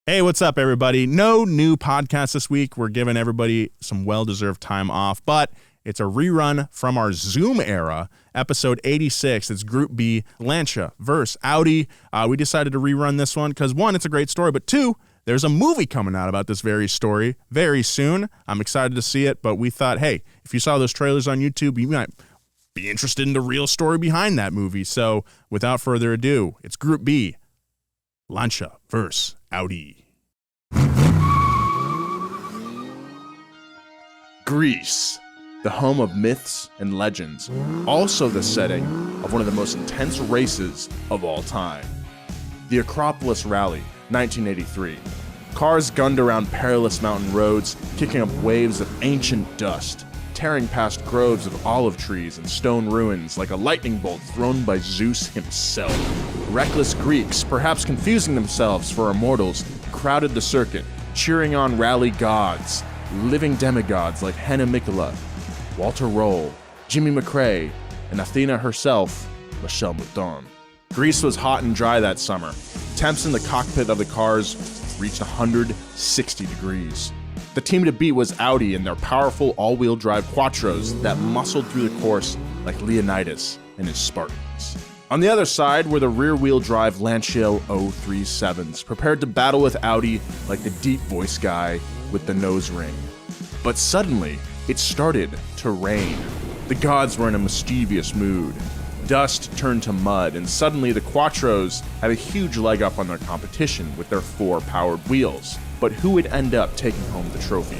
Hey, what's up, everybody? No new podcast this week. We're giving everybody some well-deserved time off, but it's a rerun from our Zoom era, episode 86. It's Group B, Lancia versus Audi. We decided to rerun this one because, one, it's a great story, but two, there's a movie coming out about this very story very soon. I'm excited to see it, but we thought, hey, if you saw those trailers on YouTube, you might be interested in the real story behind that movie. So without further ado, it's Group B, Lancia versus Audi. Greece, the home of myths and legends, also the setting of one of the most intense races of all time. The Acropolis Rally, 1983. Cars gunned around perilous mountain roads, kicking up waves of ancient dust, tearing past groves of olive trees and stone ruins like a lightning bolt thrown by Zeus himself. Reckless Greeks, perhaps confusing themselves for immortals, crowded the circuit, cheering on rally gods, living demigods like Hannah Mikula, Walter Roll, Jimmy McRae, and Athena herself, Michelle Mouton. Greece was hot and dry that summer. Temps in the cockpit of the cars reached 160 degrees. The team to beat was Audi and their powerful all-wheel drive Quattros that muscled through the course like Leonidas and his Spartans. On the other side were the rear-wheel drive Lancia 037s, prepared to battle with Audi like the deep voice guy with the nose ring. But suddenly, it started to rain. The gods were in a mischievous mood. Dust turned to mud, and suddenly the Quattros had a huge leg up on their competition with their 4 powered wheels. But who would end up taking home the trophy?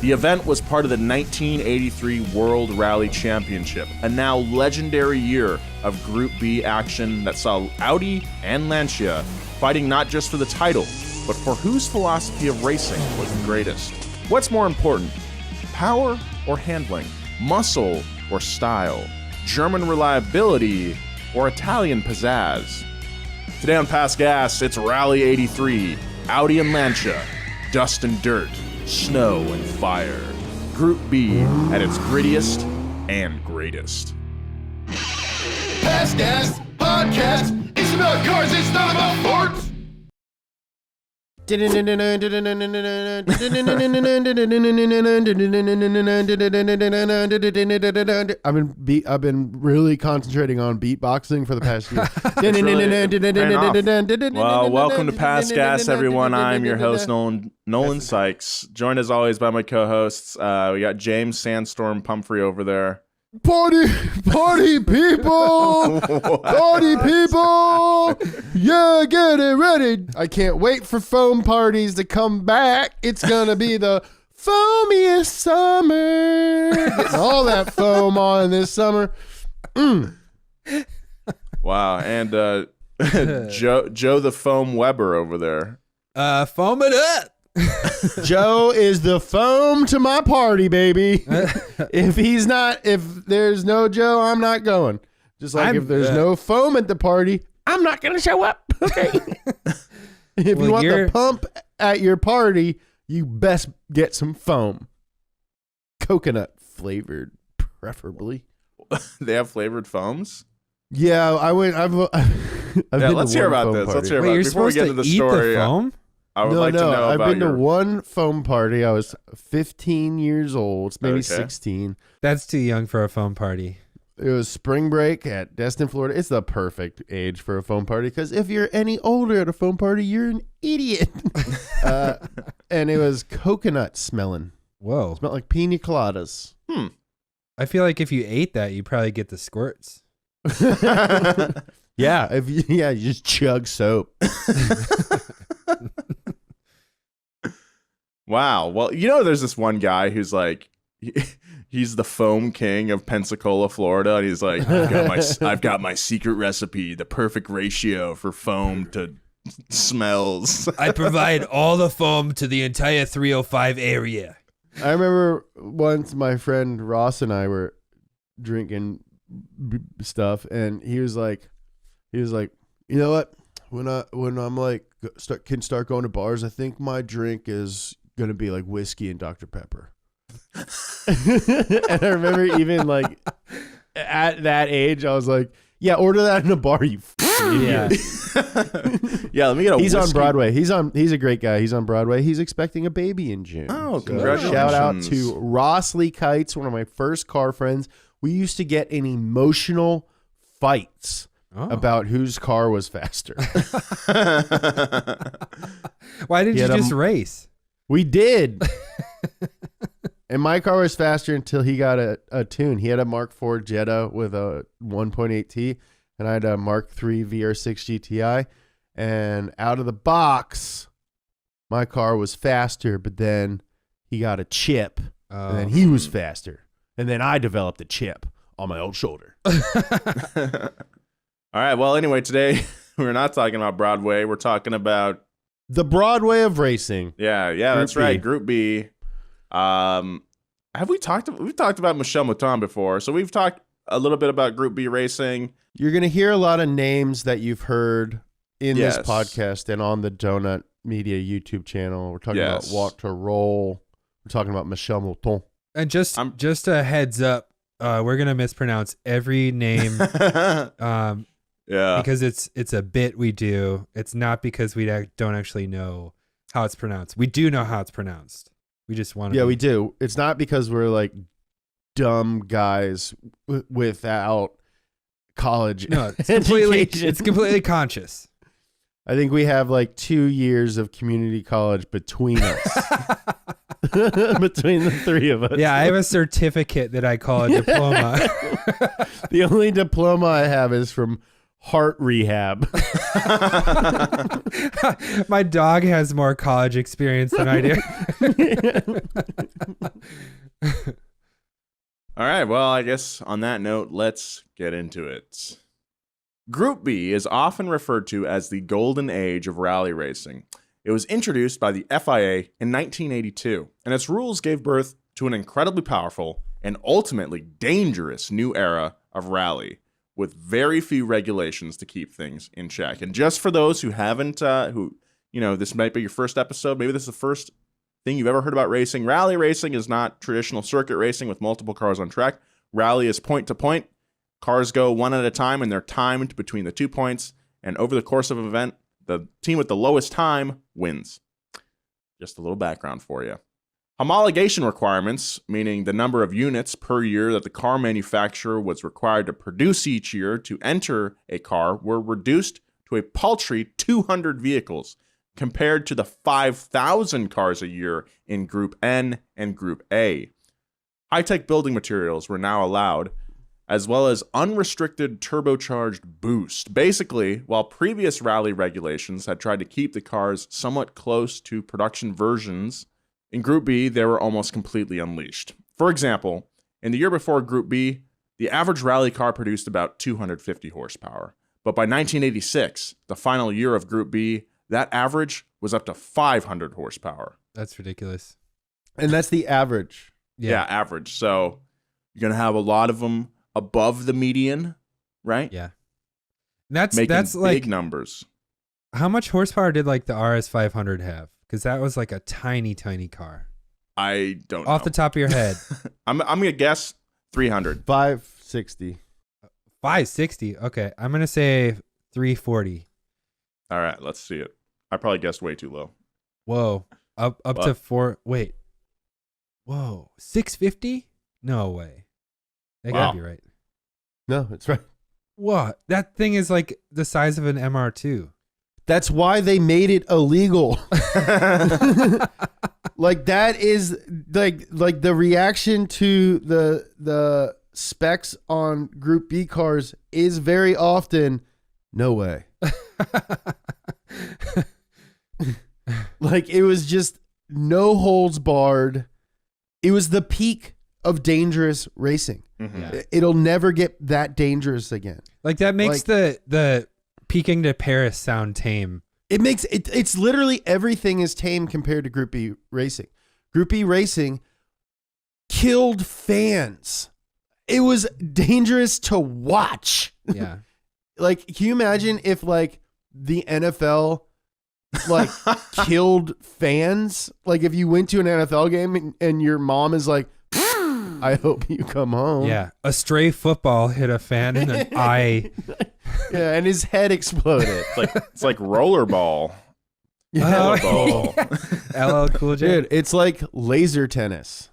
The event was part of the 1983 World Rally Championship, a now legendary year of Group B action that saw Audi and Lancia fighting not just for the title, but for whose philosophy of racing was the greatest. What's more important, power or handling, muscle or style, German reliability or Italian pizzazz? Today on Past Gas, it's Rally 83, Audi and Lancia, dust and dirt, snow and fire. Group B at its grittiest and greatest. Past Gas Podcast, it's about cars, it's not about forts! I've been really concentrating on beatboxing for the past year. Well, welcome to Past Gas, everyone. I'm your host, Nolan Sykes, joined as always by my co-hosts. We got James Sandstorm Pumphrey over there. Party people! Party people! Yeah, get it ready. I can't wait for foam parties to come back. It's gonna be the foamiest summer. Getting all that foam on this summer. Wow, and Joe the Foam Weber over there. Foam it up. Joe is the foam to my party, baby. If there's no Joe, I'm not going. Just like if there's no foam at the party, I'm not going to show up. Okay. If you want the pump at your party, you best get some foam. Coconut flavored, preferably. They have flavored foams? Yeah, let's hear about this. Let's hear about it. Before we get into the story. Foam? I would like to know I've about been to one foam party. I was 15 years old, maybe 16. That's too young for a foam party. It was spring break at Destin, Florida. It's the perfect age for a foam party because if you're any older at a foam party, you're an idiot. And it was coconut smelling. Whoa. It smelled like pina coladas. I feel like if you ate that, you'd probably get the squirts. Yeah, you just chug soap. Wow. Well, there's this one guy who's like, he's the foam king of Pensacola, Florida, and he's like, I've got my secret recipe, the perfect ratio for foam to smells. I provide all the foam to the entire 305 area. I remember once my friend Ross and I were drinking stuff, and he was like, you know what? When I'm like can start going to bars, I think my drink is gonna be like whiskey and Dr. Pepper. And I remember even like at that age, I was like, Yeah, order that in a bar, you Yeah. Yeah, let me get a He's on whiskey. Broadway. He's a great guy. He's on Broadway. He's expecting a baby in June. Oh, So congratulations. shout out to Ross Lee Kites, one of my first car friends. We used to get in emotional fights about whose car was faster. Why didn't He you had just race? We did. And my car was faster until he got a tune. He had a Mark IV Jetta with a 1.8T, and I had a Mark III VR6 GTI. And out of the box, my car was faster, but then he got a chip, and then he was faster. And then I developed a chip on my old shoulder. All right. Well, anyway, today we're not talking about Broadway. We're talking about The Broadway of racing. yeah, Group that's B. right. Group B. We've talked about Michel Mouton before, so we've talked a little bit about Group B racing. You're going to hear a lot of names that you've heard in Yes. this podcast and on the Donut Media YouTube channel. We're talking Yes. about Walter Roll. We're talking about Michel Mouton. And just a heads up, we're gonna mispronounce every name Yeah. because it's a bit we do. It's not because we don't actually know how it's pronounced. We do know how it's pronounced. We just want to. Yeah, we do. It's not because we're like dumb guys without college. No, it's completely education. it's completely conscious. I think we have like 2 years of community college between us. Between the three of us. Yeah, I have a certificate that I call a diploma. The only diploma I have is from heart rehab. My dog has more college experience than I do. All right. Well, I guess on that note, let's get into it. Group B is often referred to as the golden age of rally racing. It was introduced by the FIA in 1982, and its rules gave birth to an incredibly powerful and ultimately dangerous new era of rally, with very few regulations to keep things in check. And just for those who haven't, this might be your first episode, maybe this is the first thing you've ever heard about racing. Rally racing is not traditional circuit racing with multiple cars on track. Rally is point to point. Cars go one at a time, and they're timed between the 2 points. And over the course of an event, the team with the lowest time wins. Just a little background for you. Homologation requirements, meaning the number of units per year that the car manufacturer was required to produce each year to enter a car, were reduced to a paltry 200 vehicles, compared to the 5,000 cars a year in Group N and Group A. High-tech building materials were now allowed, as well as unrestricted turbocharged boost. Basically, while previous rally regulations had tried to keep the cars somewhat close to production versions, in Group B, they were almost completely unleashed. For example, in the year before Group B, the average rally car produced about 250 horsepower. But by 1986, the final year of Group B, that average was up to 500 horsepower. That's ridiculous. And that's the average. Yeah, average. So you're going to have a lot of them above the median, right? Yeah. That's Making that's big like numbers. how much horsepower did like the RS 500 have? Because that was like a tiny car. I don't know. Off the top of your head, I'm going to guess 300. 560. 560. Okay, I'm gonna say 340. All right, let's see it. I probably guessed way too low. Whoa, up What? to 4. Wait. Whoa, 650? No way. That Wow. gotta be right. No, it's right. What? That thing is like the size of an MR2. That's why they made it illegal. Like that is like the reaction to the specs on Group B cars is very often no way. Like it was just no holds barred. It was the peak of dangerous racing. Mhm. It'll never get that dangerous again. Like that makes the peaking to Paris sound tame. It makes it's literally everything is tame compared to Group B racing. Group B racing killed fans. It was dangerous to watch. Yeah. Like, can you imagine if like the NFL like killed fans? Like if you went to an NFL game and your mom is like, I hope you come home. Yeah, a stray football hit a fan in an eye. Yeah, and his head exploded. It's like rollerball. LL Cool J. Dude, it's like laser tennis.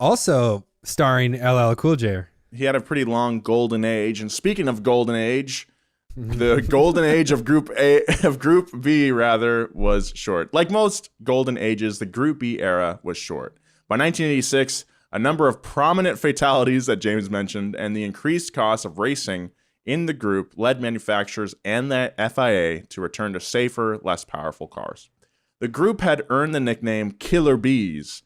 Also starring LL Cool J. He had a pretty long golden age. And speaking of golden age, the golden age of Group B was short. Like most golden ages, the Group B era was short. By 1986, a number of prominent fatalities that James mentioned and the increased cost of racing in the group led manufacturers and the FIA to return to safer, less powerful cars. The group had earned the nickname Killer Bees,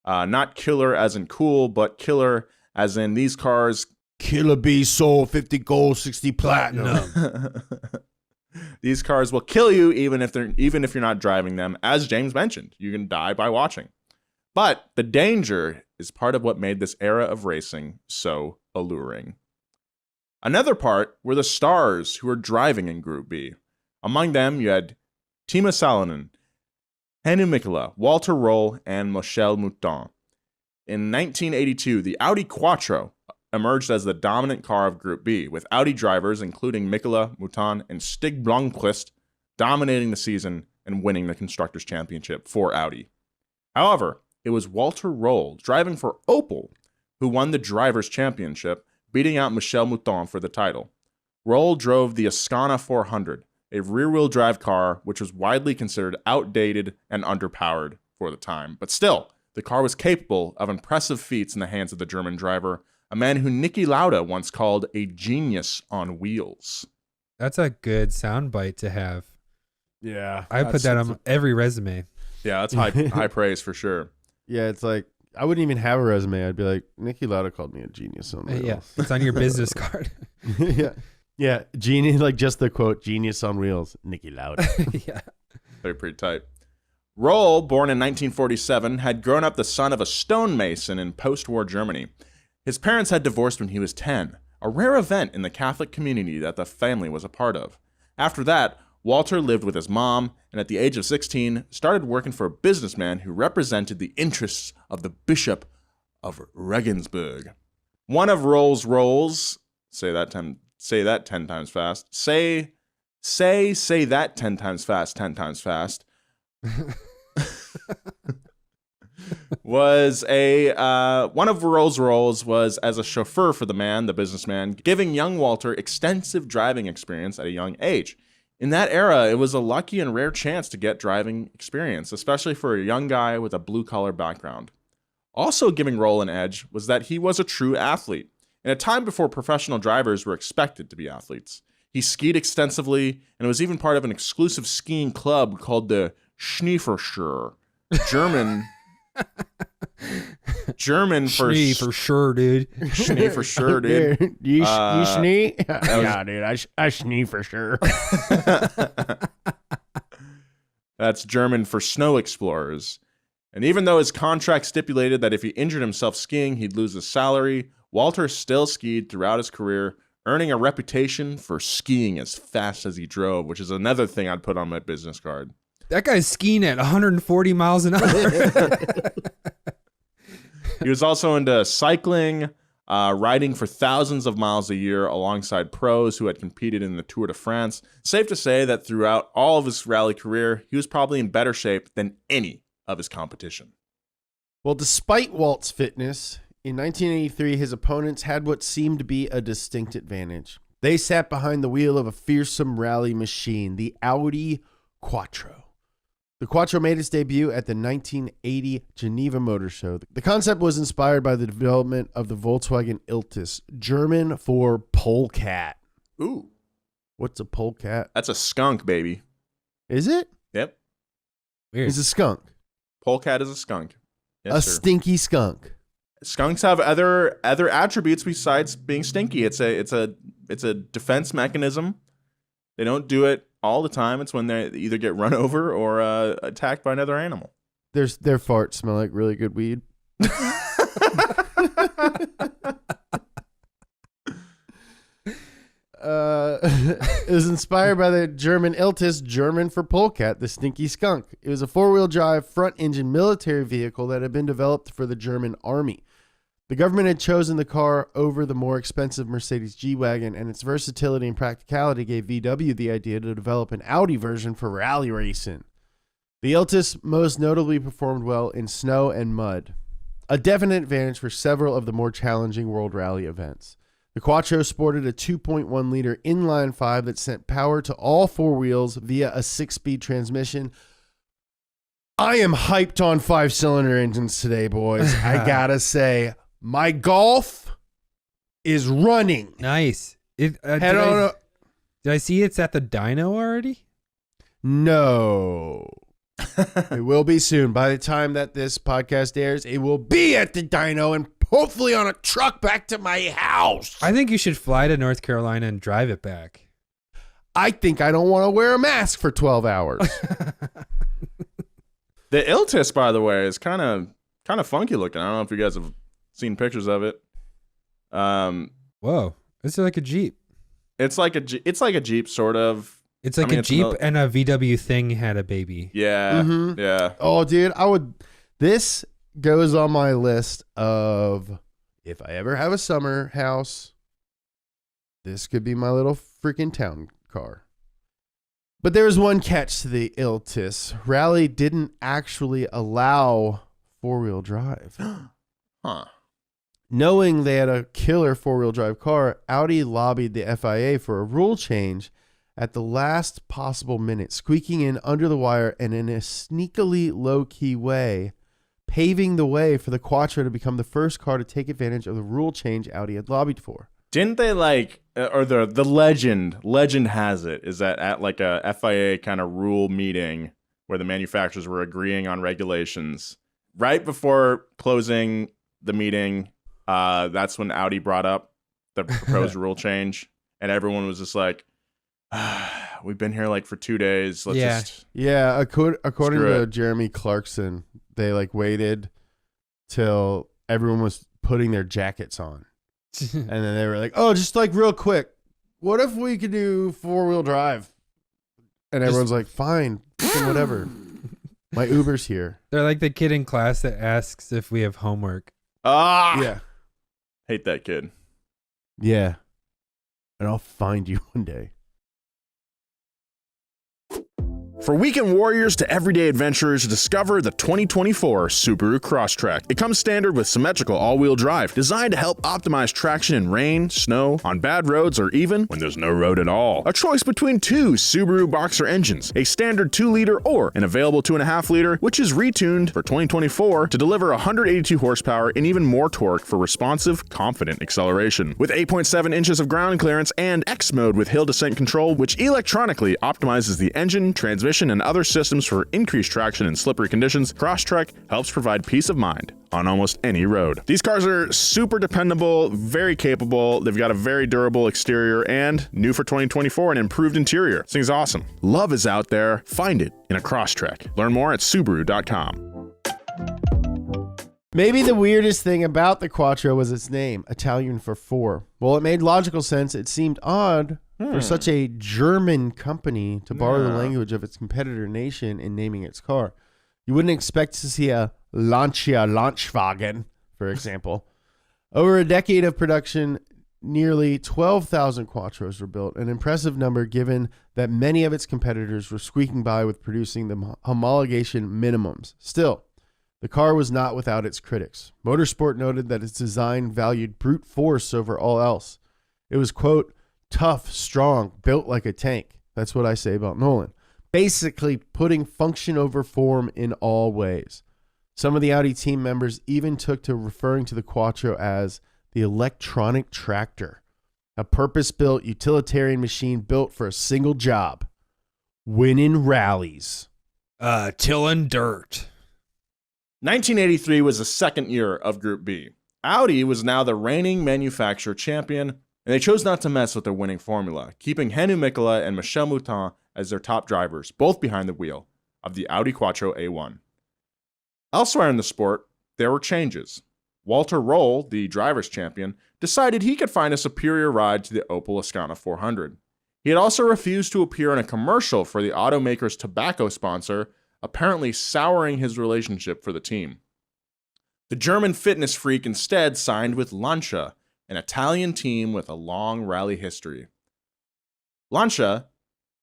not killer as in cool, but killer as in these cars. Killer Bee sold 50 gold, 60 platinum. These cars will kill you even if you're not driving them. As James mentioned, you can die by watching. But the danger is part of what made this era of racing so alluring. Another part were the stars who were driving in Group B. Among them, you had Timo Salonen, Henry Mikkola, Walter Roll, and Michel Mouton. In 1982, the Audi Quattro emerged as the dominant car of Group B, with Audi drivers including Mikkola, Mouton, and Stig Blomqvist dominating the season and winning the Constructors' Championship for Audi. However, it was Walter Roll, driving for Opel, who won the Drivers' Championship, beating out Michel Mouton for the title. Roll drove the Ascana 400, a rear-wheel drive car which was widely considered outdated and underpowered for the time. But still, the car was capable of impressive feats in the hands of the German driver, a man who Niki Lauda once called a genius on wheels. That's a good soundbite to have. Yeah. I put that on every resume. Yeah, that's high praise for sure. Yeah, it's like, I wouldn't even have a resume. I'd be like, Niki Lauda called me a genius on wheels. Yeah, it's on your business card. Yeah, genius, like just the quote, genius on wheels, Niki Lauda. Yeah. Pretty tight. Roll, born in 1947, had grown up the son of a stonemason in post-war Germany. His parents had divorced when he was 10, a rare event in the Catholic community that the family was a part of. After that, Walter lived with his mom, and at the age of 16, started working for a businessman who represented the interests of the Bishop of Regensburg. One of Roll's roles, say that 10 times fast, say that 10 times fast, 10 times fast, was one of Roll's roles was as a chauffeur for the businessman, giving young Walter extensive driving experience at a young age. In that era, it was a lucky and rare chance to get driving experience, especially for a young guy with a blue-collar background. Also giving Roll an edge was that he was a true athlete, in a time before professional drivers were expected to be athletes. He skied extensively, and was even part of an exclusive skiing club called the Schneeferscher, German for Schnee for sure, dude. Schnee for sure, dude. You schnee? Yeah, dude, I schnee for sure. That's German for snow explorers. And even though his contract stipulated that if he injured himself skiing, he'd lose his salary, Walter still skied throughout his career, earning a reputation for skiing as fast as he drove, which is another thing I'd put on my business card. That guy's skiing at 140 miles an hour. He was also into cycling, riding for thousands of miles a year alongside pros who had competed in the Tour de France. Safe to say that throughout all of his rally career, he was probably in better shape than any of his competition. Well, despite Walt's fitness, in 1983, his opponents had what seemed to be a distinct advantage. They sat behind the wheel of a fearsome rally machine, the Audi Quattro. The Quattro made its debut at the 1980 Geneva Motor Show. The concept was inspired by the development of the Volkswagen Iltis, German for polecat. Ooh. What's a polecat? That's a skunk, baby. Is it? Yep. Weird. It's a skunk. Polecat is a skunk. Yes, A sir. stinky skunk. Skunks have other attributes besides being stinky. It's a defense mechanism. They don't do it all the time. It's when they either get run over or attacked by another animal. Their farts smell like really good weed. It was inspired by the German Iltis, German for polecat, the stinky skunk. It was a four-wheel drive, front-engine military vehicle that had been developed for the German army. The government had chosen the car over the more expensive Mercedes G-Wagon, and its versatility and practicality gave VW the idea to develop an Audi version for rally racing. The Iltis most notably performed well in snow and mud, a definite advantage for several of the more challenging World Rally events. The Quattro sported a 2.1-liter inline-5 that sent power to all four wheels via a 6-speed transmission. I am hyped on 5-cylinder engines today, boys. I gotta say, my Golf is running. Nice. Did Head on I see it's at the dyno already? No. It will be soon. By the time that this podcast airs, it will be at the dyno and hopefully on a truck back to my house. I think you should fly to North Carolina and drive it back. I think I don't want to wear a mask for 12 hours. The Iltis, by the way, is kind of funky looking. I don't know if you guys have seen pictures of it. Whoa, it's like a Jeep. It's like a Jeep, sort of. It's like a Jeep and a VW thing had a baby. Yeah, yeah. Oh, dude, this goes on my list of if I ever have a summer house, this could be my little freaking town car. But there was one catch to the Iltis. Rally didn't actually allow four-wheel drive. Huh. Knowing they had a killer four-wheel drive car, Audi lobbied the FIA for a rule change at the last possible minute, squeaking in under the wire and in a sneakily low-key way, paving the way for the Quattro to become the first car to take advantage of the rule change Audi had lobbied for. Didn't they or the legend has it, is that at like a FIA kind of rule meeting where the manufacturers were agreeing on regulations, right before closing the meeting, that's when Audi brought up the proposed rule change, and everyone was just like, we've been here like for 2 days. Yeah, according to Jeremy Clarkson, they like waited till everyone was putting their jackets on. And then they were like, oh, just like real quick, what if we could do four-wheel drive? And everyone's like, fine, whatever. My Uber's here. They're like the kid in class that asks if we have homework. Yeah. Hate that kid. Yeah. And I'll find you one day. For weekend warriors to everyday adventurers, discover the 2024 Subaru Crosstrek. It comes standard with symmetrical all-wheel drive, designed to help optimize traction in rain, snow, on bad roads, or even when there's no road at all. A choice between two Subaru Boxer engines, a standard 2-liter or an available 2.5-liter, which is retuned for 2024 to deliver 182 horsepower and even more torque for responsive, confident acceleration. With 8.7 inches of ground clearance and X mode with hill descent control, which electronically optimizes the engine, transmission, and other systems for increased traction in slippery conditions, Crosstrek helps provide peace of mind on almost any road. These cars are super dependable, very capable. They've got a very durable exterior and, new for 2024, an improved interior. This thing's awesome. Love is out there. Find it in a Crosstrek. Learn more at Subaru.com. Maybe the weirdest thing about the Quattro was its name, Italian for four. While it made logical sense, it seemed odd for such a German company to borrow the language of its competitor nation in naming its car. You wouldn't expect to see a Lancia Launchwagen, for example. Over a decade of production, nearly 12,000 Quattros were built, an impressive number given that many of its competitors were squeaking by with producing the homologation minimums. Still, the car was not without its critics. Motorsport noted that its design valued brute force over all else. It was, quote, tough, strong, built like a tank. That's what I say about Nolan. Basically putting function over form in all ways. Some of the Audi team members even took to referring to the Quattro as the electronic tractor, a purpose-built utilitarian machine built for a single job: winning rallies. Tilling dirt. 1983 was the second year of Group B. Audi was now the reigning manufacturer champion, and they chose not to mess with their winning formula, keeping Henry Mikkola and Michel Mouton as their top drivers, both behind the wheel of the Audi Quattro A1. Elsewhere in the sport, there were changes. Walter Roll, the driver's champion, decided he could find a superior ride to the Opel Ascana 400. He had also refused to appear in a commercial for the automaker's tobacco sponsor, apparently souring his relationship for the team. The German fitness freak instead signed with Lancia, an Italian team with a long rally history. Lancia,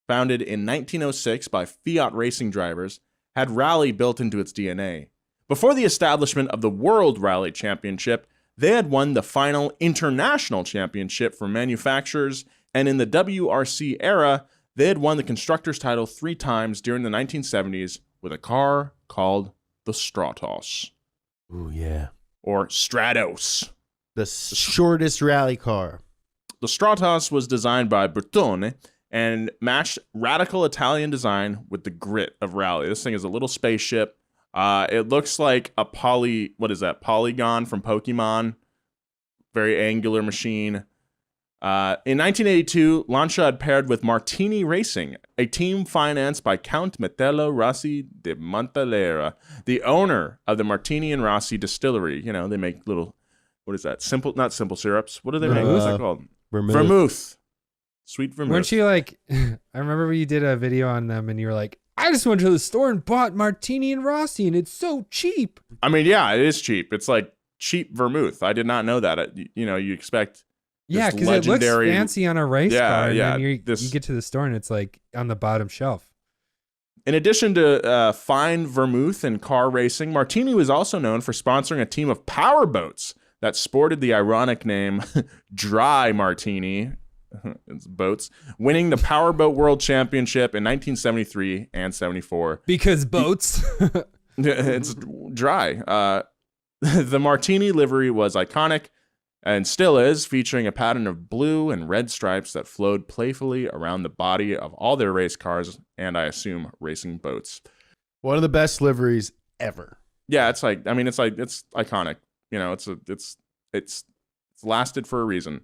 founded in 1906 by Fiat racing drivers, had rally built into its DNA. Before the establishment of the World Rally Championship, they had won the final international championship for manufacturers, and in the WRC era, they had won the constructors' title 3 times during the 1970s with a car called the Stratos. Ooh, yeah. Or Stratos. The shortest rally car. The Stratos was designed by Bertone and matched radical Italian design with the grit of rally. This thing is a little spaceship. It looks like a Polygon from Pokemon. Very angular machine. In 1982, Lancia had paired with Martini Racing, a team financed by Count Metello Rossi de Montalera, the owner of the Martini and Rossi distillery. You know, they make little, not simple syrups. What do they make? What's that called? Vermouth. Sweet vermouth. Weren't you like, I remember when you did a video on them and you were like, I just went to the store and bought Martini and Rossi and it's so cheap. I mean, yeah, it is cheap. It's like cheap vermouth. I did not know that. You expect... Yeah, because it looks fancy on a race car, and then you get to the store and it's like on the bottom shelf. In addition to fine vermouth and car racing, Martini was also known for sponsoring a team of power boats that sported the ironic name Dry Martini. It's boats, winning the Powerboat World Championship in 1973 and 74. Because boats. It's dry. The Martini livery was iconic, and still is, featuring a pattern of blue and red stripes that flowed playfully around the body of all their race cars and, I assume, racing boats. One of the best liveries ever. Yeah, it's iconic. You know, it's lasted for a reason.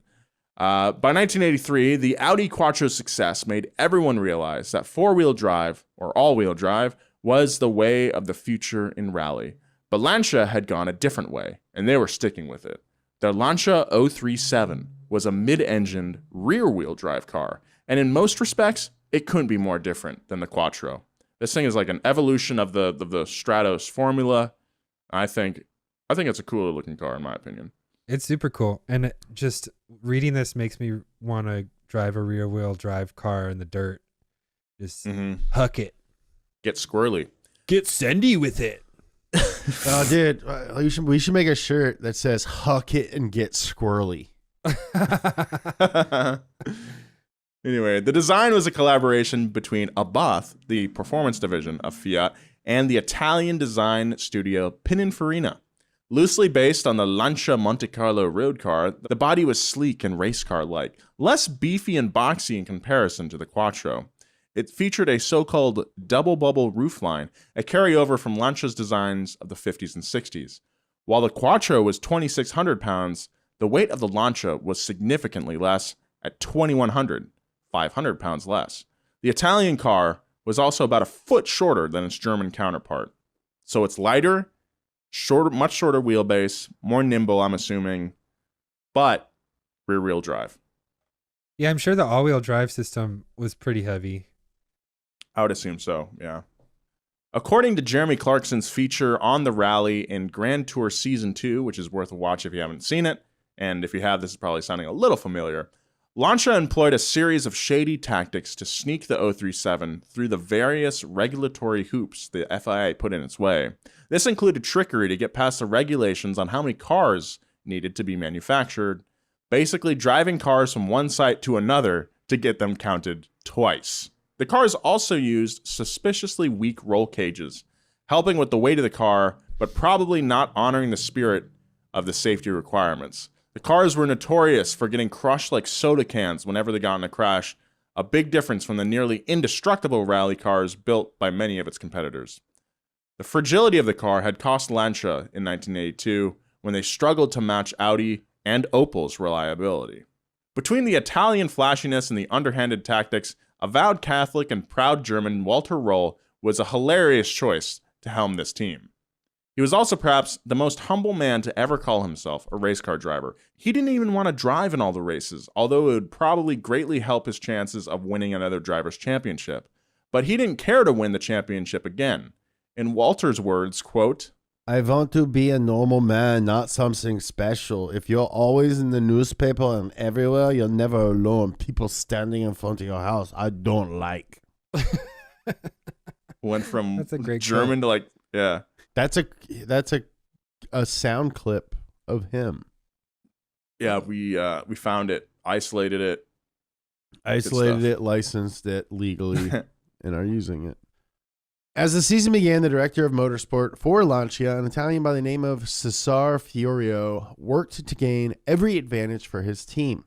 By 1983, the Audi Quattro success made everyone realize that four-wheel drive, or all-wheel drive, was the way of the future in rally. But Lancia had gone a different way, and they were sticking with it. The Lancia 037 was a mid-engined, rear-wheel drive car, and in most respects, it couldn't be more different than the Quattro. This thing is like an evolution of the Stratos formula. I think it's a cooler looking car, in my opinion. It's super cool, and just reading this makes me want to drive a rear-wheel drive car in the dirt. Just huck it. Get squirrely. Get sendy with it. Oh, dude, we should make a shirt that says "Huck it and get squirrely." Anyway, the design was a collaboration between Abarth, the performance division of Fiat, and the Italian design studio Pininfarina. Loosely based on the Lancia Monte Carlo road car, the body was sleek and race car-like, less beefy and boxy in comparison to the Quattro. It featured a so-called double-bubble roofline, a carryover from Lancia's designs of the 50s and 60s. While the Quattro was 2,600 pounds, the weight of the Lancia was significantly less, at 2,100, 500 pounds less. The Italian car was also about a foot shorter than its German counterpart. So it's lighter, much shorter wheelbase, more nimble, I'm assuming, but rear-wheel drive. Yeah, I'm sure the all-wheel drive system was pretty heavy. I would assume so, yeah. According to Jeremy Clarkson's feature on the rally in Grand Tour Season 2, which is worth a watch if you haven't seen it, and if you have, this is probably sounding a little familiar, Lancia employed a series of shady tactics to sneak the 037 through the various regulatory hoops the FIA put in its way. This included trickery to get past the regulations on how many cars needed to be manufactured, basically driving cars from one site to another to get them counted twice. The cars also used suspiciously weak roll cages, helping with the weight of the car, but probably not honoring the spirit of the safety requirements. The cars were notorious for getting crushed like soda cans whenever they got in a crash, a big difference from the nearly indestructible rally cars built by many of its competitors. The fragility of the car had cost Lancia in 1982 when they struggled to match Audi and Opel's reliability. Between the Italian flashiness and the underhanded tactics, avowed Catholic and proud German Walter Röhrl was a hilarious choice to helm this team. He was also perhaps the most humble man to ever call himself a race car driver. He didn't even want to drive in all the races, although it would probably greatly help his chances of winning another driver's championship. But he didn't care to win the championship again. In Walter's words, quote, I want to be a normal man, not something special. If you're always in the newspaper and everywhere, you're never alone. People standing in front of your house, I don't like. Went from That's a great German to like, yeah. That's a sound clip of him. Yeah, we found it, isolated it. Licensed it legally, and are using it. As the season began, the director of motorsport for Lancia, an Italian by the name of Cesare Fiorio, worked to gain every advantage for his team.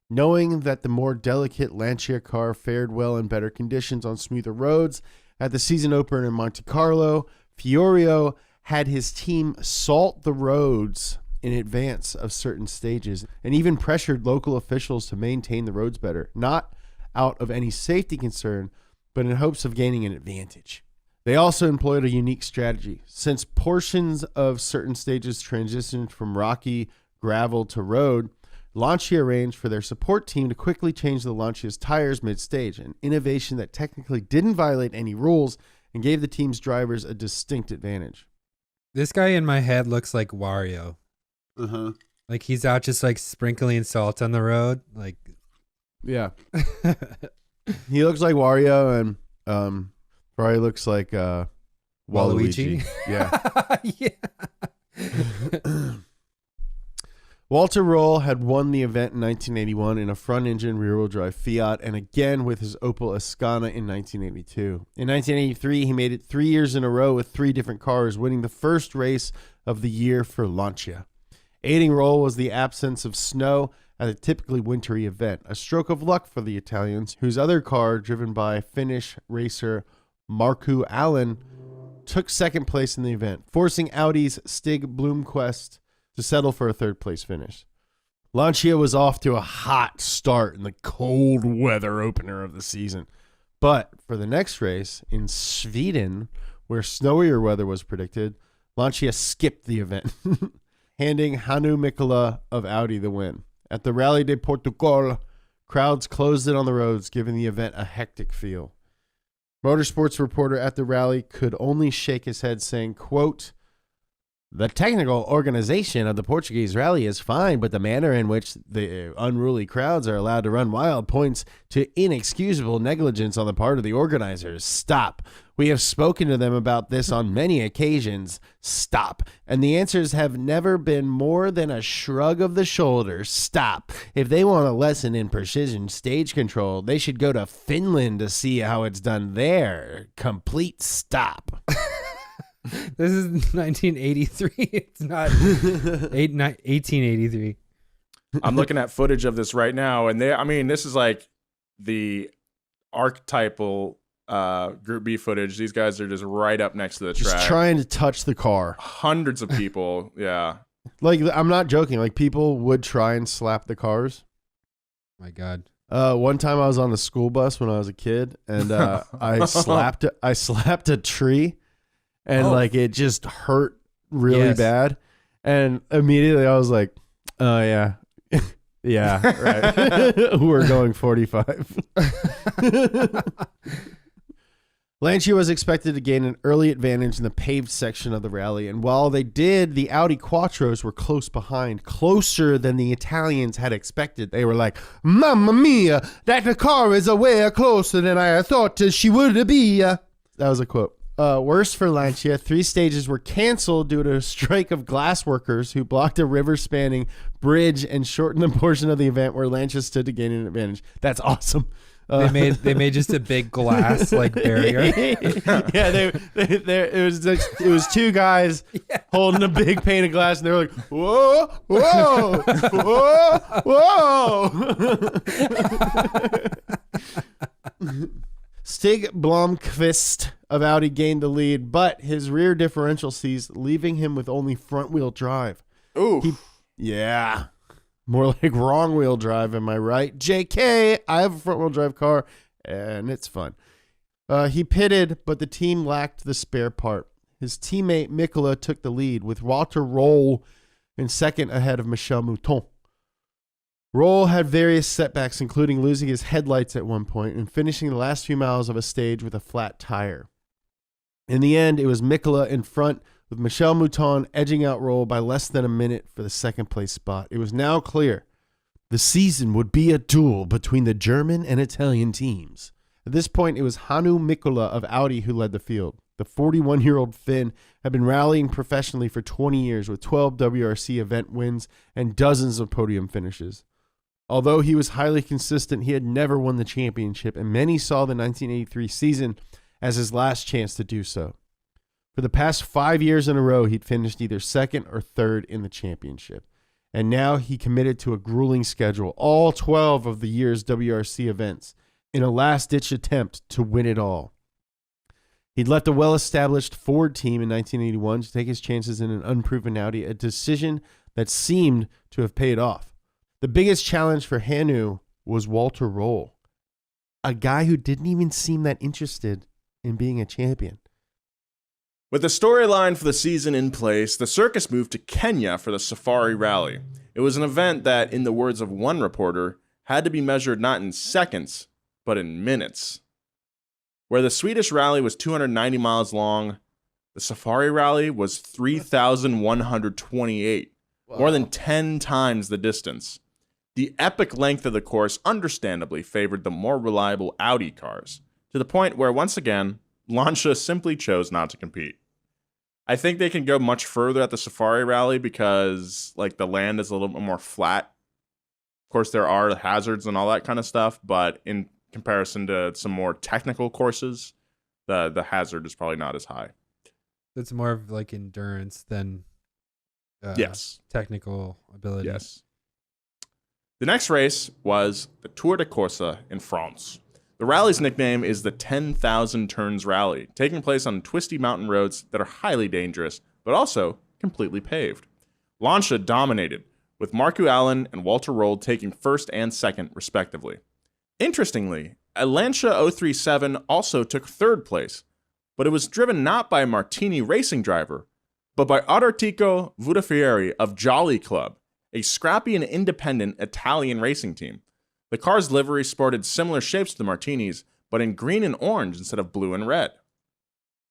Knowing that the more delicate Lancia car fared well in better conditions on smoother roads, at the season opener in Monte Carlo, Fiorio had his team salt the roads in advance of certain stages and even pressured local officials to maintain the roads better, not out of any safety concern, but in hopes of gaining an advantage. They also employed a unique strategy. Since portions of certain stages transitioned from rocky gravel to road, Lancia arranged for their support team to quickly change the Lancia's tires mid-stage, an innovation that technically didn't violate any rules and gave the team's drivers a distinct advantage. This guy in my head looks like Wario. Uh-huh. Like he's out just like sprinkling salt on the road. Like, Yeah. He looks like Wario, and probably looks like Waluigi. Yeah. Yeah. Walter Roll had won the event in 1981 in a front-engine rear-wheel drive Fiat, and again with his Opel Ascana in 1982. In 1983, he made it 3 years in a row with 3 different cars, winning the first race of the year for Lancia. Aiding Roll was the absence of snow at a typically wintry event, a stroke of luck for the Italians, whose other car, driven by Finnish racer Markku Allen, took second place in the event, forcing Audi's Stig Blomqvist to settle for a third-place finish. Lancia was off to a hot start in the cold weather opener of the season. But for the next race, in Sweden, where snowier weather was predicted, Lancia skipped the event, handing Hannu Mikkola of Audi the win. At the Rally de Portugal, crowds closed in on the roads, giving the event a hectic feel. Motorsports reporter at the rally could only shake his head, saying, quote, "The technical organization of the Portuguese rally is fine, but the manner in which the unruly crowds are allowed to run wild points to inexcusable negligence on the part of the organizers. Stop. We have spoken to them about this on many occasions. Stop. And the answers have never been more than a shrug of the shoulders. Stop. If they want a lesson in precision stage control, they should go to Finland to see how it's done there. Complete stop." This is 1983. It's not 1883. I'm looking at footage of this right now, and this is like the archetypal Group B footage. These guys are just right up next to the track. Just trying to touch the car. Hundreds of people, yeah. Like, I'm not joking. Like, people would try and slap the cars. My God. One time I was on the school bus when I was a kid, and I slapped a tree, and like it just hurt really bad. And immediately I was like, "Oh yeah, yeah, right." We're going 45. Lancia was expected to gain an early advantage in the paved section of the rally, and while they did, the Audi Quattros were close behind, closer than the Italians had expected. They were like, "Mamma mia, that car is way closer than I thought she would be." That was a quote. Worse for Lancia, 3 stages were canceled due to a strike of glass workers who blocked a river-spanning bridge and shortened the portion of the event where Lancia stood to gain an advantage. That's awesome. They made just a big glass like barrier. Yeah, it was 2 guys holding a big pane of glass, and they were like, "Whoa, whoa, whoa, whoa." Stig Blomqvist of Audi gained the lead, but his rear differential ceased, leaving him with only front-wheel drive. Ooh. Yeah. More like wrong-wheel drive, am I right? JK, I have a front-wheel drive car, and it's fun. He pitted, but the team lacked the spare part. His teammate Mikkola took the lead, with Walter Roll in second ahead of Michel Mouton. Roll had various setbacks, including losing his headlights at one point and finishing the last few miles of a stage with a flat tire. In the end, it was Mikkola in front, with Michel Mouton edging out Roll by less than a minute for the second place spot. It was now clear the season would be a duel between the German and Italian teams. At this point, it was Hannu Mikkola of Audi who led the field. The 41-year-old Finn had been rallying professionally for 20 years with 12 WRC event wins and dozens of podium finishes. Although he was highly consistent, he had never won the championship, and many saw the 1983 season as his last chance to do so. For the past 5 years in a row, he'd finished either second or third in the championship. And now he committed to a grueling schedule, all 12 of the year's WRC events, in a last-ditch attempt to win it all. He'd left a well-established Ford team in 1981 to take his chances in an unproven Audi, a decision that seemed to have paid off. The biggest challenge for Hannu was Walter Roll, a guy who didn't even seem that interested in being a champion. With the storyline for the season in place, the circus moved to Kenya for the Safari Rally. It was an event that, in the words of one reporter, had to be measured not in seconds, but in minutes. Where the Swedish rally was 290 miles long, the Safari Rally was 3,128, more than 10 times the distance. The epic length of the course understandably favored the more reliable Audi cars, to the point where, once again, Lancia simply chose not to compete. I think they can go much further at the Safari Rally because, like, the land is a little bit more flat. Of course, there are hazards and all that kind of stuff, but in comparison to some more technical courses, the hazard is probably not as high. It's more of like endurance than yes, technical ability. Yes. The next race was the Tour de Corse in France. The rally's nickname is the 10,000 Turns Rally, taking place on twisty mountain roads that are highly dangerous, but also completely paved. Lancia dominated, with Marku Allen and Walter Roll taking first and second, respectively. Interestingly, a Lancia 037 also took third place, but it was driven not by a Martini racing driver, but by Odartico Vudafieri of Jolly Club, a scrappy and independent Italian racing team. The car's livery sported similar shapes to the Martinis, but in green and orange instead of blue and red.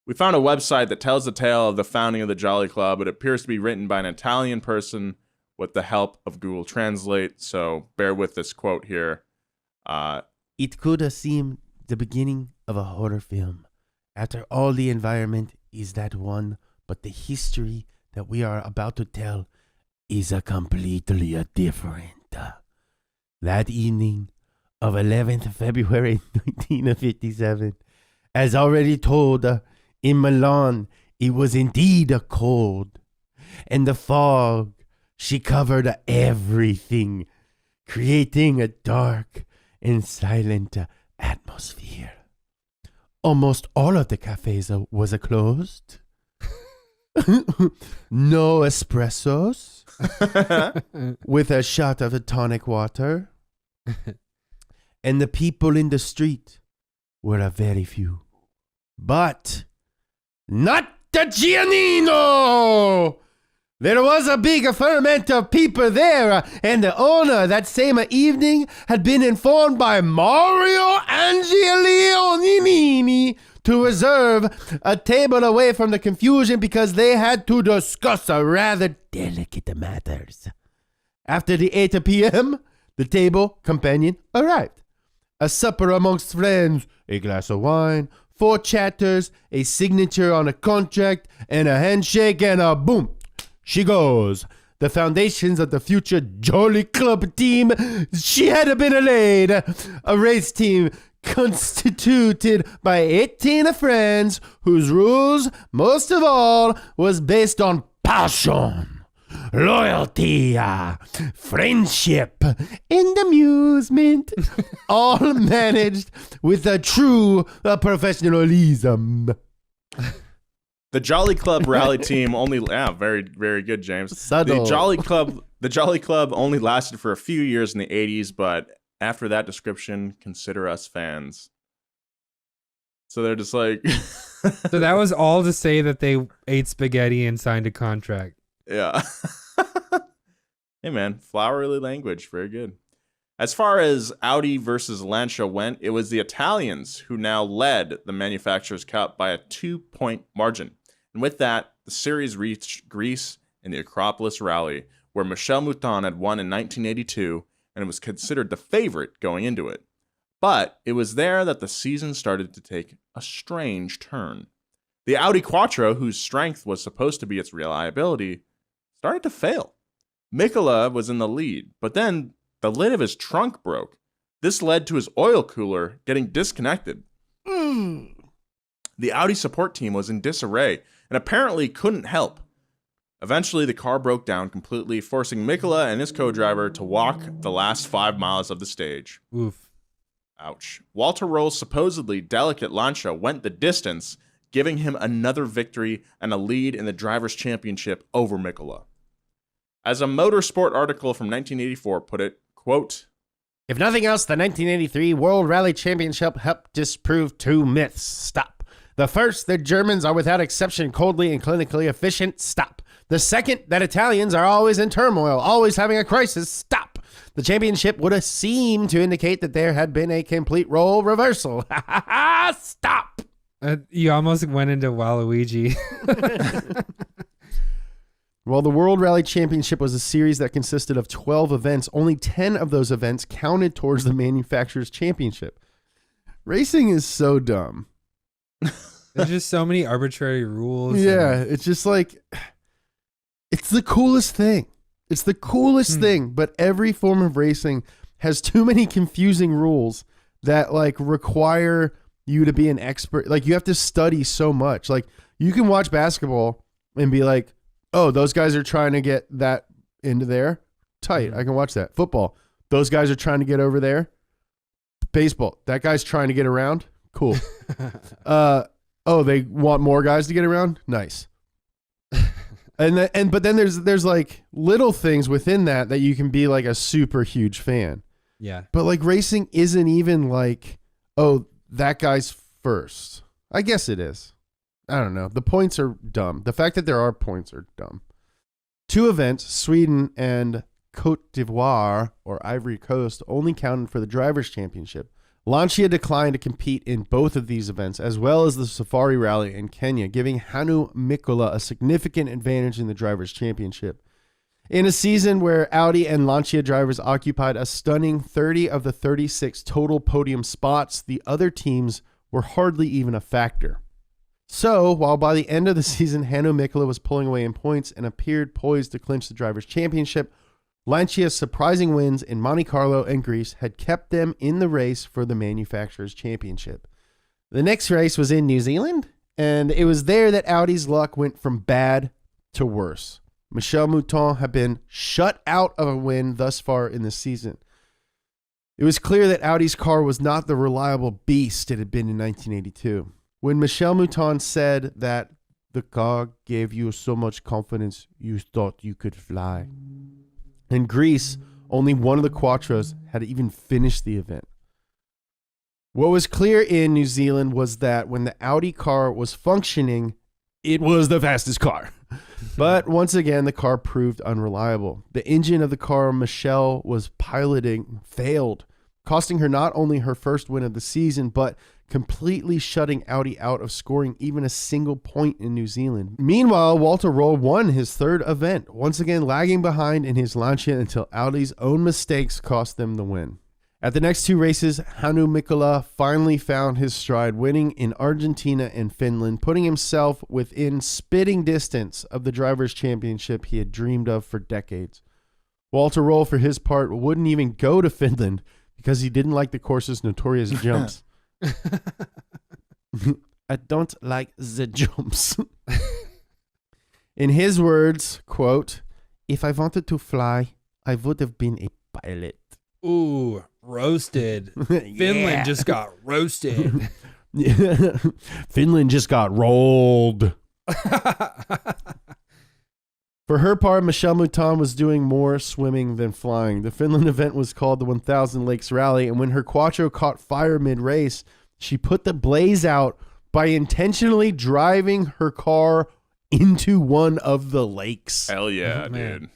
We found a website that tells the tale of the founding of the Jolly Club. It appears to be written by an Italian person with the help of Google Translate, so bear with this quote here. It could have seemed the beginning of a horror film. After all, the environment is that one, but the history that we are about to tell is a completely different. That evening of 11th February 1957, as already told, in Milan, it was indeed a cold, and the fog, she covered everything, creating a dark and silent atmosphere. Almost all of the cafes was closed. No espressos, with a shot of tonic water. And the people in the street were a very few. But not the Giannino! There was a big ferment of people there, and the owner that same evening had been informed by Mario Angelionini to reserve a table away from the confusion because they had to discuss a rather delicate matters. After the 8 p.m., the table companion arrived. A supper amongst friends, a glass of wine, 4 chatters, a signature on a contract, and a handshake, and a boom. She goes. The foundations of the future Jolly Club team, she had been laid. A race team constituted by 18 friends whose rules, most of all, was based on passion, loyalty, friendship, and amusement, all managed with a true professionalism. The Jolly Club rally team only very, very good, James. Subtle. The Jolly Club only lasted for a few years in the 80s, but after that description, consider us fans. So they're just like So that was all to say that they ate spaghetti and signed a contract. yeah. Hey man, flowery language, very good. As far as Audi versus Lancia went, it was the Italians who now led the Manufacturers' Cup by a 2-point margin. And with that, the series reached Greece in the Acropolis Rally, where Michel Mouton had won in 1982 and was considered the favorite going into it. But it was there that the season started to take a strange turn. The Audi Quattro, whose strength was supposed to be its reliability, started to fail. Mikola was in the lead, but then the lid of his trunk broke. This led to his oil cooler getting disconnected. The Audi support team was in disarray and apparently couldn't help. Eventually, the car broke down completely, forcing Mikola and his co-driver to walk the last 5 miles of the stage. Oof. Ouch. Walter Roll's supposedly delicate Lancia went the distance, giving him another victory and a lead in the Drivers' Championship over Mikola. As a motorsport article from 1984 put it, quote, If nothing else, the 1983 World Rally Championship helped disprove 2 myths. Stop. The first, that Germans are without exception coldly and clinically efficient. Stop. The second, that Italians are always in turmoil, always having a crisis. Stop. The championship would have seemed to indicate that there had been a complete role reversal. Stop. You almost went into Waluigi. While the World Rally Championship was a series that consisted of 12 events, only 10 of those events counted towards the manufacturer's championship. Racing is so dumb. There's just so many arbitrary rules. Yeah, it's just like, it's the coolest thing. It's the coolest thing, but every form of racing has too many confusing rules that like require you to be an expert. Like you have to study so much. Like you can watch basketball and be like, oh, those guys are trying to get that into there. Tight. I can watch that. Football. Those guys are trying to get over there. Baseball. That guy's trying to get around. Cool. Oh, they want more guys to get around? Nice. But then there's like little things within that you can be like a super huge fan. Yeah. But like racing isn't even like, oh, that guy's first. I guess it is. I don't know. The points are dumb. The fact that there are points are dumb. 2 events, Sweden and Côte d'Ivoire, or Ivory Coast, only counted for the Drivers' Championship. Lancia declined to compete in both of these events, as well as the Safari Rally in Kenya, giving Hannu Mikkola a significant advantage in the Drivers' Championship. In a season where Audi and Lancia drivers occupied a stunning 30 of the 36 total podium spots, the other teams were hardly even a factor. So, while by the end of the season, Hannu Mikkola was pulling away in points and appeared poised to clinch the Drivers' Championship, Lancia's surprising wins in Monte Carlo and Greece had kept them in the race for the Manufacturers' Championship. The next race was in New Zealand, and it was there that Audi's luck went from bad to worse. Michel Mouton had been shut out of a win thus far in the season. It was clear that Audi's car was not the reliable beast it had been in 1982. When Michel Mouton said that the car gave you so much confidence you thought you could fly. In Greece, only one of the Quattros had even finished the event. What was clear in New Zealand was that when the Audi car was functioning, it was the fastest car. But once again, the car proved unreliable. The engine of the car Michelle was piloting failed, costing her not only her first win of the season, but completely shutting Audi out of scoring even a single point in New Zealand. Meanwhile, Walter Roll won his 3rd event, once again lagging behind in his Lancia until Audi's own mistakes cost them the win. At the next 2 races, Hannu Mikkola finally found his stride, winning in Argentina and Finland, putting himself within spitting distance of the Drivers' Championship he had dreamed of for decades. Walter Roll, for his part, wouldn't even go to Finland because he didn't like the course's notorious jumps. I don't like the jumps. In his words, quote, if I wanted to fly, I would have been a pilot. Ooh, roasted. Yeah. Finland just got roasted. Finland just got rolled. For her part, Michel Mouton was doing more swimming than flying. The Finland event was called the 1000 Lakes Rally, and when her Quattro caught fire mid-race, she put the blaze out by intentionally driving her car into one of the lakes. Hell yeah, Oh, man. dude.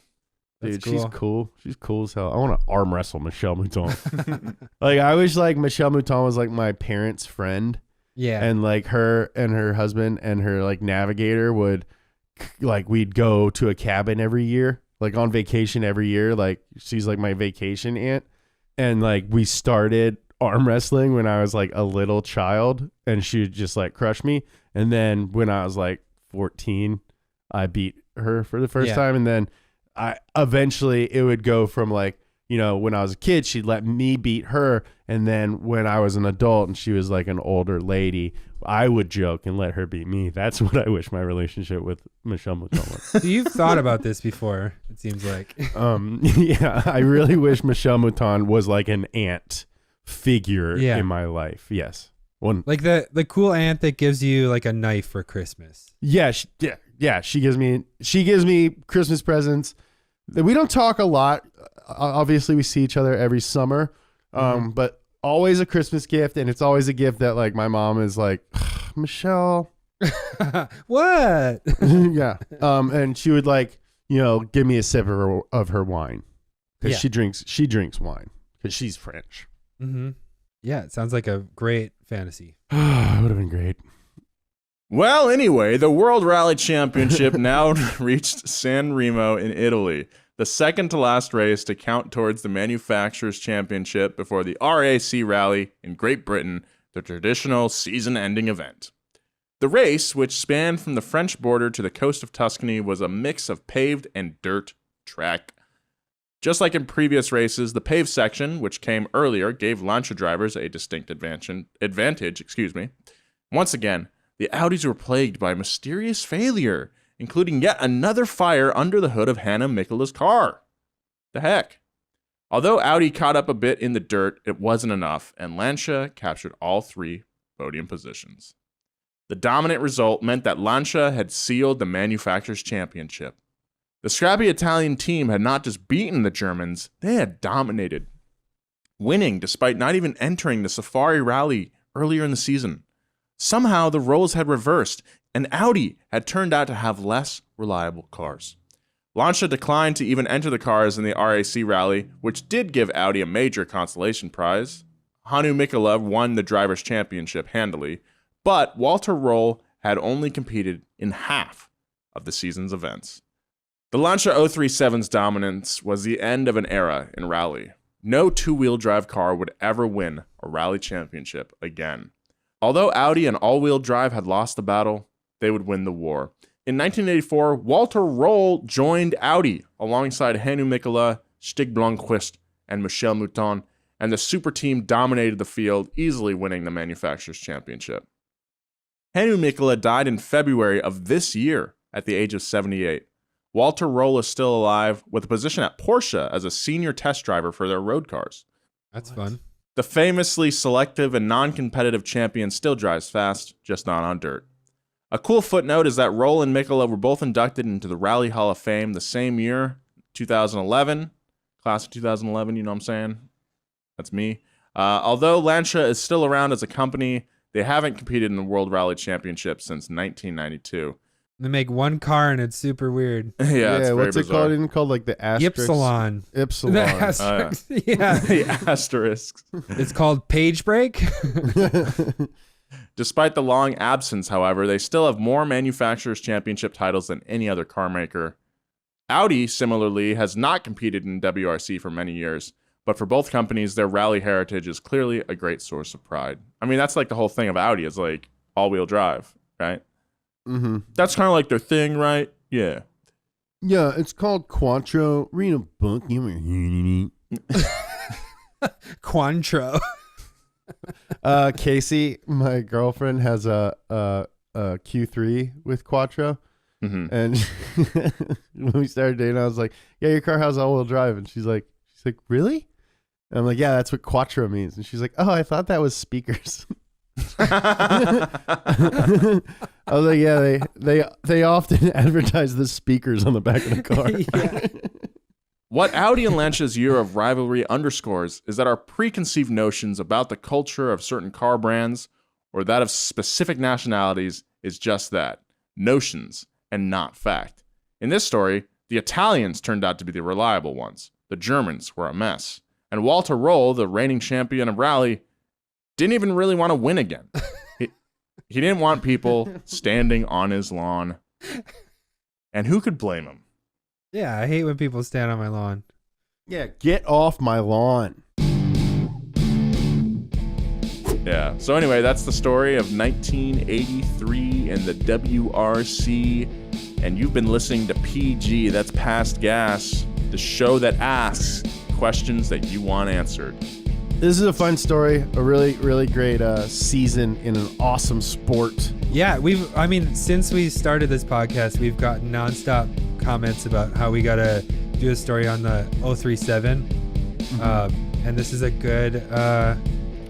Dude, That's she's cool. cool. She's cool as hell. I want to arm wrestle Michel Mouton. Like, I wish like Michel Mouton was like my parents' friend, Yeah. and like her and her husband and her like navigator would like we'd go to a cabin every year, like on vacation every year. Like she's like my vacation aunt. And like we started arm wrestling when I was like a little child, and she would just like crush me. And then when I was like 14, I beat her for the first time. And then I eventually it would go from like, you know, when I was a kid, she'd let me beat her. And then when I was an adult and she was like an older lady, I would joke and let her beat me. That's what I wish my relationship with Michelle Mouton was. You've thought about this before, it seems like. Yeah, I really wish Michelle Mouton was like an aunt figure in my life. Yes. Like the cool aunt that gives you like a knife for Christmas. Yeah, she gives me Christmas presents. We don't talk a lot. Obviously, we see each other every summer, but always a Christmas gift, and it's always a gift that like my mom is like, Michelle, what? Yeah, and she would like, you know, give me a sip of her wine because she drinks wine because she's French. Mm-hmm. Yeah, it sounds like a great fantasy. It would have been great. Well, anyway, the World Rally Championship now reached San Remo in Italy, the second to last race to count towards the Manufacturers' Championship before the RAC Rally in Great Britain, the traditional season-ending event. The race, which spanned from the French border to the coast of Tuscany, was a mix of paved and dirt track. Just like in previous races, the paved section, which came earlier, gave Lancia drivers a distinct advantage. Once again, the Audis were plagued by mysterious failure, including yet another fire under the hood of Hanna Mikkola's car. The heck? Although Audi caught up a bit in the dirt, it wasn't enough, and Lancia captured all 3 podium positions. The dominant result meant that Lancia had sealed the Manufacturers' Championship. The scrappy Italian team had not just beaten the Germans, they had dominated, winning despite not even entering the Safari Rally earlier in the season. Somehow the roles had reversed, and Audi had turned out to have less reliable cars. Lancia declined to even enter the cars in the RAC Rally, which did give Audi a major consolation prize. Hannu Mikkola won the Drivers' Championship handily, but Walter Röhrl had only competed in half of the season's events. The Lancia 037's dominance was the end of an era in rally. No two-wheel drive car would ever win a rally championship again. Although Audi and all-wheel drive had lost the battle, they would win the war. In 1984, Walter Röhrl joined Audi alongside Hannu Mikkola, Stig Blomqvist, and Michelle Mouton, and the super team dominated the field, easily winning the Manufacturers' Championship. Hannu Mikkola died in February of this year at the age of 78. Walter Röhrl is still alive, with a position at Porsche as a senior test driver for their road cars. That's fun. The famously selective and non-competitive champion still drives fast, just not on dirt. A cool footnote is that Röhrl and Mikkola were both inducted into the Rally Hall of Fame the same year, 2011. Class of 2011, you know what I'm saying? That's me. Although Lancia is still around as a company, they haven't competed in the World Rally Championship since 1992. They make one car and it's super weird. Yeah, it's very what's bizarre. it called? Isn't it called like the asterisk? Ypsilon. Ypsilon. The asterisk. yeah. The asterisks. It's called Page Break. Despite the long absence, however, they still have more Manufacturers' Championship titles than any other car maker. Audi, similarly, has not competed in WRC for many years, but for both companies, their rally heritage is clearly a great source of pride. I mean, that's like the whole thing of Audi is like all-wheel drive, right? Mm-hmm. That's kind of like their thing, right? Yeah. Yeah, it's called Quattro. Read a book. Quattro. Casey, my girlfriend, has a Q3 with Quattro. Mm-hmm. And when we started dating, I was like, yeah, your car has all-wheel drive. And she's like, really? And I'm like, yeah, that's what Quattro means. And she's like, oh, I thought that was speakers. I was like, yeah, they often advertise the speakers on the back of the car. Yeah. What Audi and Lancia's year of rivalry underscores is that our preconceived notions about the culture of certain car brands or that of specific nationalities is just that, notions and not fact. In this story, the Italians turned out to be the reliable ones. The Germans were a mess. And Walter Röhrl, the reigning champion of rally, didn't even really want to win again. He didn't want people standing on his lawn. And who could blame him? Yeah, I hate when people stand on my lawn. Yeah, get off my lawn. Yeah. So anyway, that's the story of 1983 in the WRC. And you've been listening to PG, that's Past Gas, the show that asks questions that you want answered. This is a fun story, a really, really great season in an awesome sport. Yeah, since we started this podcast, we've gotten nonstop comments about how we got to do a story on the 037. And this is a good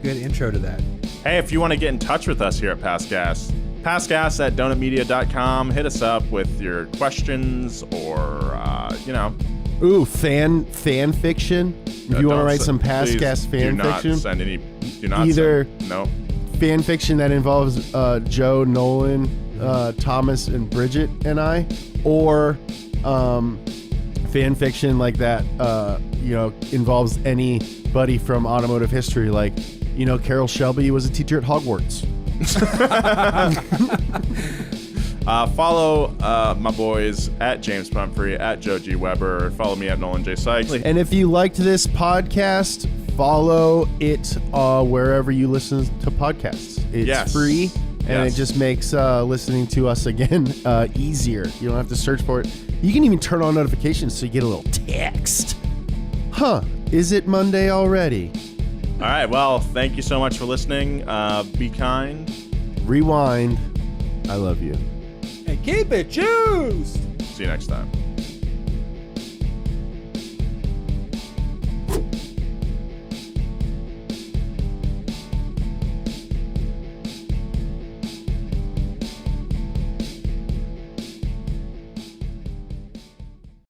intro to that. Hey, if you want to get in touch with us here at Past Gas, pastgas@donutmedia.com. Hit us up with your questions or, Ooh, fan fiction. If you want to write some Past Gas fan fiction, either fan fiction that involves Joe, Nolan, Thomas, and Bridget and I, or fan fiction like that, involves anybody from automotive history, like, Carroll Shelby was a teacher at Hogwarts. Follow my boys at James Pumphrey, at Joe G. Weber. Follow me at Nolan J. Sykes. And if you liked this podcast, follow it wherever you listen to podcasts. It's free, and it just makes listening to us again easier. You don't have to search for it. You can even turn on notifications so you get a little text. Is it Monday already? All right, well, thank you so much for listening. Be kind. Rewind. I love you. And keep it juiced. See you next time.